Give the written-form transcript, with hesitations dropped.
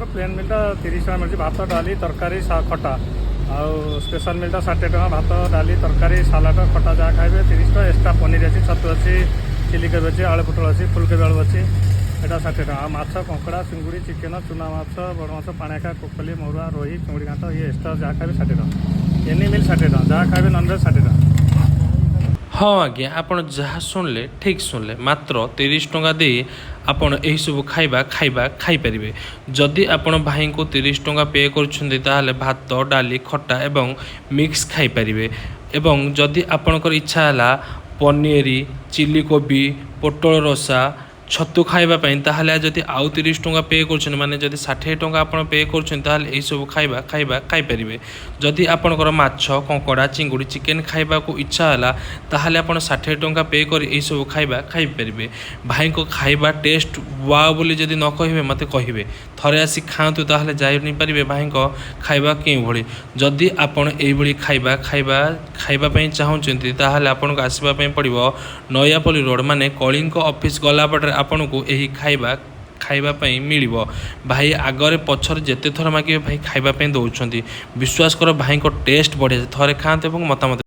ଆମର ପ୍ଲେନ୍ ମିଲ୍ଟା 30 ଟଙ୍କା ମିଳୁଛି। ଭାତ ଡାଲି ତରକାରୀ ଖଟା। ଆଉ ସ୍ପେଶାଲ ମିଲ୍ଟା 60 ଟଙ୍କା। ଭାତ ଡାଲି ତରକାରୀ ସାଲାଡ଼ ଖଟା ଯାହା ଖାଇବେ 30 ଟଙ୍କା। ଏକ୍ସଟ୍ରା ପନିର ଅଛି, ଛତୁ ଅଛି, ଚିଲି କୋବି ଅଛି, ଆଳୁ ପୋଟଳ ଅଛି, ଫୁଲକୋବି ଆଳୁ ଅଛି, এটা 60 ଟଙ୍କା। ଆଉ ମାଛ କଙ୍କଡ଼ା ଚିଙ୍ଗୁଡ଼ି ଚିକେନ ଚୁନା ମାଛ ବଡ଼ ମାଛ ପାଣିଆକା କୋକଲି ମହୁରା ରୋହି ଚିଙ୍ଗୁଡ଼ି ଘାଣ୍ଟ ଇଏ ଏକ୍ସଟ୍ରା ଯାହା ଖାଇବେ 60 ଟଙ୍କା। ଏନି ମିଲ୍ 60 ଟଙ୍କା, ଯାହା ଖାଇବେ ନନଭେଜ୍ 60 ଟଙ୍କା। हाँ आज्ञा आपण जहाँ शुणिले ठीक शुणिले मात्र 30 टंका दे आपण यही सब खाइबा खाइबा खाइपारे। जदि आपण भाई को 30 टंका पे कर भात डाली खटा एवं मिक्स खाइपारे। एवं जदि आपणकर इच्छा है पनीर चिली कोबी पोटल रसा छतु खाइबापी ताहले जदि आउ 30 टंका पे कर माने जदि 60 टंका आप पे कर सब खाइबा खाइबा खाइपारे। जदि आपणकर माछ कंकड़ा चिंगुड़ी चिकेन खाइबा को इच्छा है ताहले आप 60 टंका पे कर सब खाइबा खाइपारे। भाई को खाइबा टेस्ट वाओ बोली जदि न कहे मत कहे थरे आसी खातु ताहले जाई पारे भाई को खाइबा के भली। जदि आपन एभली खाइबा खाइबा खाइबापी चाहूँगी ताहले आपन को आसवाई पड़ो नयापल्ली रोड माने कलिंग ऑफिस गला पटे आपन को यही खाइबा खाइबापी मिल। भाई आगरे पछर जेते थर मागे भाई खाइबापी दौरान विश्वास कर भाई को टेस्ट बढ़िया थरे खाते मतामत